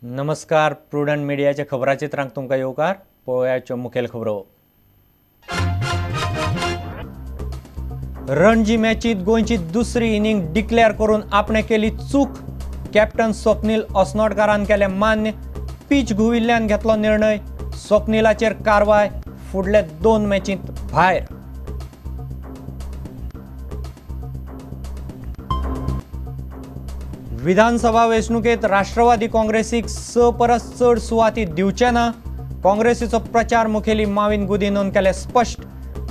नमस्कार, प्रुडंट मीडियाच्या खबराचित्रांक तुमकां येवकार. पळोवयाच्यो मुखेल खबरो. रणजी मॅचीत गोंयची दुसरी इनिंग डिक्लेअर करून आपणे केली चूक. कॅप्टन स्वप्नील अस्नोडकारान केले मान्य. पीच घुविल्ल्यान घेतलो निर्णय. स्वप्नीलाचेर कारवाय. फुडले 2 मॅचींत भायर. विधानसभा वेंचणुकेत राष्ट्रवादी काँग्रेसीक 6 परस चड सुवाती दिवचे ना. काँग्रेसीचो प्रचार मुखेली माविन गुदिनोन केले स्पश्ट.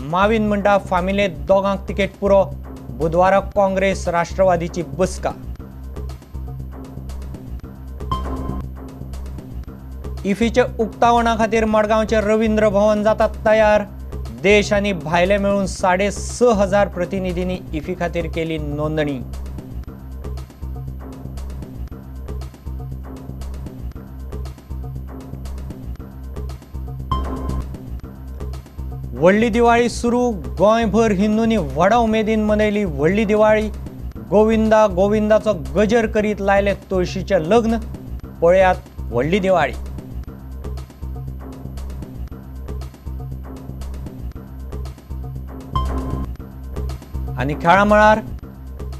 माविन म्हणटा फामिलेत दोगांक तिकेट पुरो. बुधवाराक काँग्रेस राष्ट्रवादीची बसका. इफीचे उक्तावणा खातीर मडगांवचे रवींद्र भवन जातात तयार. देश आनी भायले मेळून 6,500 प्रतिनिधींनी इफी खातीर केली नोंदणी. व्हडली दिवाळी सुरू. गोंयभर हिंदूंनी व्हडा उमेदीन मनयली व्हडली दिवाळी. गोविंदा गोविंदाचो गजर करीत लायले तुळशीचे लग्न. पळयात व्हडली दिवाळी. आनी खेळा मळार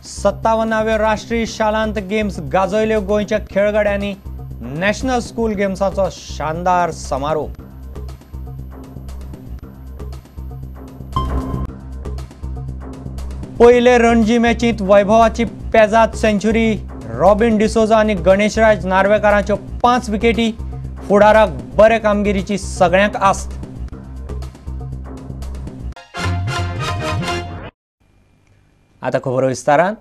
57वे राष्ट्रीय शालांत गेम्स गाजयल्यो गोंयच्या खेळगड्यांनी. नॅशनल स्कूल गेम्साचो शानदार समारोप. पयले रणजी मॅचींत वैभवाची पेजाद सेंच्युरी. रॉबिन डिसोजा आनी गणेशराज नार्वेकाराच्यो 5 विकेटी. फुडाराक बरे कामगिरीची सगळ्यांक आस्त. आता खबर विस्तारान.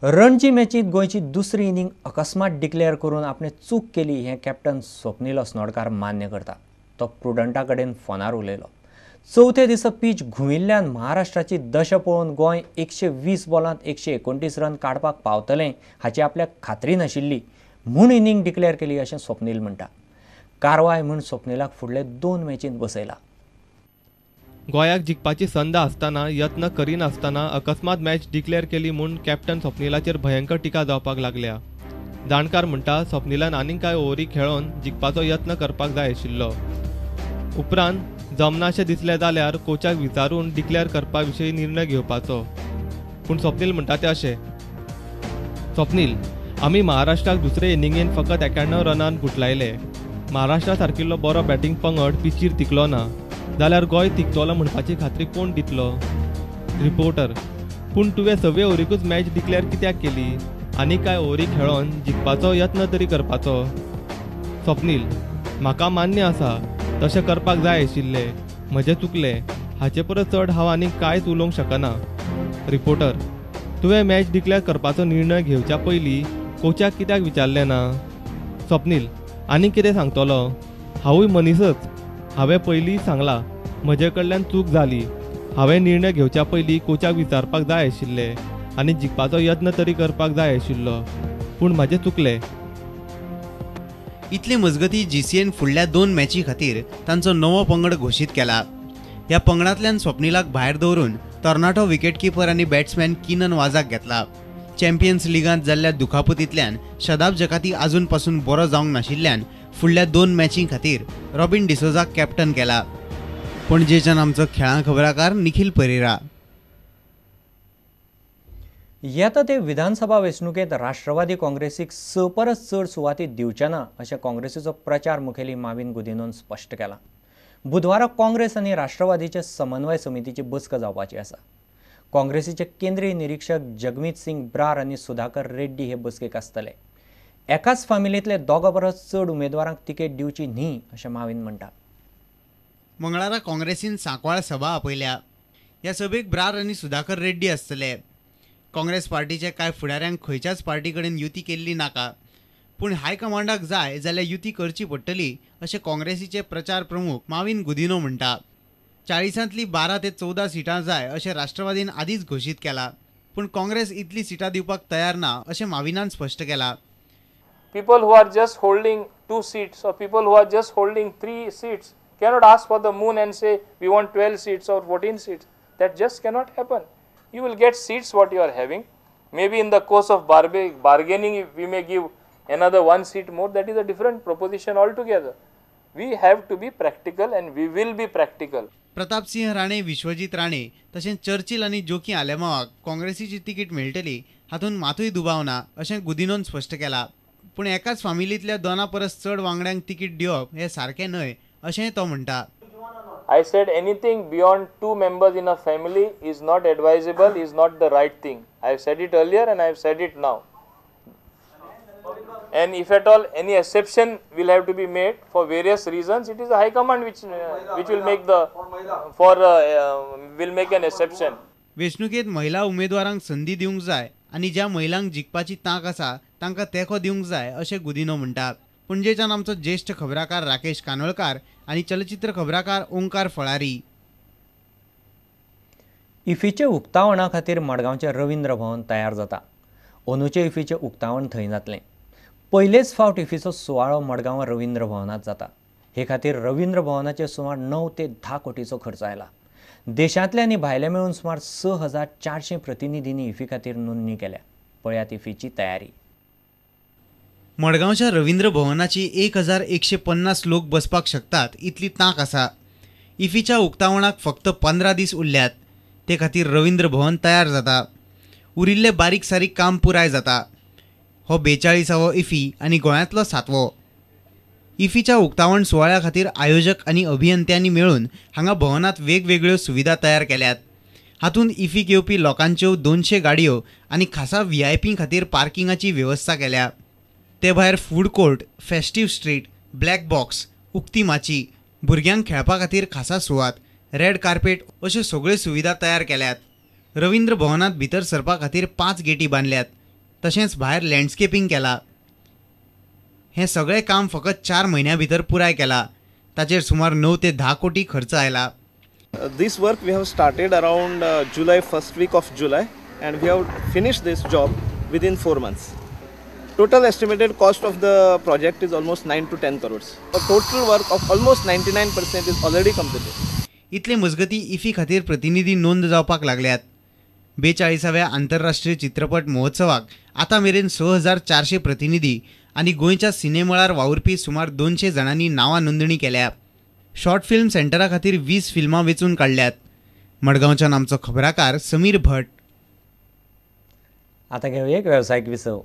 रणजी मॅचींत गोंयची दुसरी इनिंग अकस्मात डिक्लेअर करून आपणे चूक केली हें कॅप्टन स्वप्नील अस्नोडकार मान्य करता. तो प्रुडंटा कडेन फोनार उलयलो. चवथे दिसा पीच घुविल्ल्यान महाराष्ट्राची दशा पळोवन गोंय 120 बॉलांत 129 रन काडपाक पावतलें हाची आपल्याक खात्री नाशिल्ली म्हूण इनिंग डिक्लेअर केली अशें स्वप्नील म्हणटा. कारवाय म्हूण स्वप्नीलाक फुडले 2 मॅचींत बसयला. गोंयाक जिखपाची संद आसतना यत्न करिनासतना अकस्मात मॅच डिक्लेअर केली म्हूण कॅप्टन स्वप्नीलाचेर भयंकर टिका जावपाक लागल्या. जाणकार म्हणटा स्वप्नीलान आनीक कांय ओव्हरी खेळोन जिखपाचो यत्न करपाक जाय आशिल्लो. उपरांत जमनाशें दिसलें जाल्यार कोचाक विचारून डिक्लेअर करपा विशीं निर्णय घेवपाचो. पूण स्वप्नील म्हणटा तें अशें. स्वप्नील, आमी महाराष्ट्राक दुसरे इनिंगेन फकत 91 रनान गुटलायले. महाराष्ट्रा सारकिल्लो बरो बॅटींग पंगड पिचीर तिकलो ना जाल्यार गोंय तिकतलो म्हणपाची खात्री कोण दितलो? रिपोर्टर, पूण तुवें 6 ओव्हरीकूच मॅच डिक्लेअर कित्याक केली? आनी कांय ओव्हरी खेळोन जिखपाचो यत्न तरी करपाचो. स्वप्नील, म्हाका मान्य आसा तशें करपाक जाय आशिल्लें. म्हजें चुकलें. हाचे परस चड हांव आनीक कांयच उलोवंक शकना. रिपोर्टर, तुवें मॅच डिक्लेअर करपाचो निर्णय घेवच्या पयलीं कोचाक कित्याक विचारलें ना? स्वप्नील, आनीक कितें सांगतलो? हांवूय मनीसच. हांवें पयलीं सांगलां म्हजे कडल्यान चूक जाली. हांवें निर्णय घेवच्या पयलीं कोचाक विचारपाक जाय आशिल्लें आनी जिखपाचो यत्न तरी करपाक जाय आशिल्लो. पूण म्हजें चुकलें. इतले मजगती जीसीएन फुडल्या 2 मॅची खातीर तांचो नवो पंगड घोशीत केला. ह्या पंगडांतल्यान स्वप्नीलाक भायर दवरून तरणाटो विकेटकीपर आनी बॅट्समॅन किनन वाझाक घेतला. चॅम्पियन्स लिगांत जाल्ल्या दुखापतींतल्यान शदाब जकाती आजून पासून बरो जावंक नाशिल्ल्यान फुडल्या 2 मॅची खातीर रॉबिन डिसोजाक कॅप्टन केला. पणजेच्यान आमचो खेळां खबराकार निखिल परेरा. येता ते विधानसभा वेंचणुकेत राष्ट्रवादी काँग्रेसीक 6 परस चड सुवाती दिवचे ना अशें काँग्रेसीचो प्रचार मुखेली माविन गुदिनोन स्पश्ट केला. बुधवाराक काँग्रेस आनी राष्ट्रवादीचे समन्वय समितीची बसका जावपाची आसा. काँग्रेसीचे केंद्रीय निरीक्षक जगमीत सिंग ब्रार आनी सुधाकर रेड्डी हे बसकेक आसतले. एकाच फामिलींतले 2 परस चड उमेदवारांक तिकेट दिवची न्ही अशें माविन म्हणटा. मंगळारा काँग्रेसीन सांकवाळ सभा आपयल्या. ह्या सभेक ब्रार आनी सुधाकर रेड्डी आसतले. काँग्रेस पार्टीचे कांय फुडाऱ्यांक खंयच्याच पार्टी कडेन युती केल्ली नाका, पूण हायकमांडाक जाय जाल्यार युती करची पडटली अशें काँग्रेसीचे प्रचार प्रमुख माविन गुदिनो म्हणटा. 40 12 ते 14 सिटां जाय अशें राष्ट्रवादीन आदींच घोशीत केला, पूण काँग्रेस इतली सिटां दिवपाक तयार ना अशें माविनान स्पश्ट केलां. People who are just holding 2 seats or people who are just holding 3 seats cannot ask for the moon and say we want 12 seats or 14 seats. That just cannot happen. You will get seats what you are having. Maybe in the course of bargaining we may give another 1 seat more. That is a different proposition altogether. We have to be practical and we will be practical. Pratap Singh Rane, Vishwajeet Rane तशेंच Churchill आनी जोकी आलेमावाक काँग्रेसीची ticket मेळटली हातूंत मातूय दुबाव ना अशें गुदिनोन स्पश्ट केलां. पूण एकाच फामिलींतल्या 2 परस चड वांगड्यांक तिकीट दिवप हें सारकें न्हय अशेंय तो म्हणटा. I said anything beyond 2 members in a family is not advisable, is not the right thing. I have said it earlier and I have said it now. And if at all any exception will have to be made for various reasons, it is the High Command which will make will make an exception. वेंचणुकेंत महिला उमेदवारांक संदी दिवंक जाय आनी ज्या महिलांक जिखपाची तांक आसा तांकां तेंको दिवंक जाय अशें गुदिनो म्हणटात. पणजेच्यान आमचो ज्येश्ठ खबराकार राकेश कानोळकार आनी चलचित्र खबराकार ओंकार फळारी. इफ्फीचे उक्तावणा खातीर मडगांवचें रवींद्र भवन तयार जाता. अंदूचे इफ्फीचें उक्तावण थंय जातलें. पयलेच फावट इफ्फीचो सुवाळो मडगांव रवींद्र भवनांत जाता. हे खातीर रवींद्र भवनाचेर सुमार 9 ते 10 कोटीचो खर्च आयला. देशांतले आनी भायले मेळून सुमार 6400 प्रतिनिधींनी इफ्फी खातीर नोंदणी केल्या. पळयात इफ्फीची तयारी. मडगांवच्या रवींद्र भवनाची 1150 लोक बसपाक शकतात इतली तांक आसा. इफ्फीच्या उक्तावणाक फक्त 15 दीस उरल्यात. ते खातीर रवींद्र भवन तयार जाता. उरिल्ले बारीक सारीक काम पुराय जाता. हो 42वो इफ्फी आनी गोंयांतलो 7वो. इफ्फीच्या उक्तावण सुवाळ्या खातीर आयोजक आनी अभियंत्यांनी मेळून हांगा भवनांत वेगवेगळ्यो सुविधा तयार केल्यात. हातूंत इफ्फीक येवपी लोकांच्यो 200 गाडयो आनी खासा VIP खातीर पार्किंगाची वेवस्था केल्या. ते भायर food court, festive street, black box, उक्ती माची, भुरग्यांक खेळपा खातीर खासा सुवात, रेड कार्पेट अश्यो सगळ्यो सुविधा तयार केल्यात. रवींद्र भवनांत भितर सरपा खातीर 5 गेटी बांदल्यात. तशेंच भायर लँडस्केपींग केलां. हें सगळें काम फकत 4 म्हयन्यां भितर पुराय केलां. ताचेर सुमार 9 ते 10 कोटी खर्च आयला. This work we have started around July, first week of July, and we have finished this job within 4 months. Total estimated cost of the project is almost 9 to 10 crores. The total work of almost 99% is already completed. इतले मजगती IFFI खातीर प्रतिनिधी नोंद जावपाक लागल्यात. 42व्या आंतरराष्ट्रीय चित्रपट महोत्सवाक आतां मेरेन 6400 प्रतिनिधी आनी गोंयच्या सिनेमळार वावुरपी सुमार 200 जाणांनी नांवां नोंदणी केल्या. शॉर्ट फिल्म सेंटरा खातीर 20 फिल्मां वेंचून काडल्यात. मडगांवच्यान आमचो खबराकार समीर भट. आतां घेवया एक वेवसायीक विसव.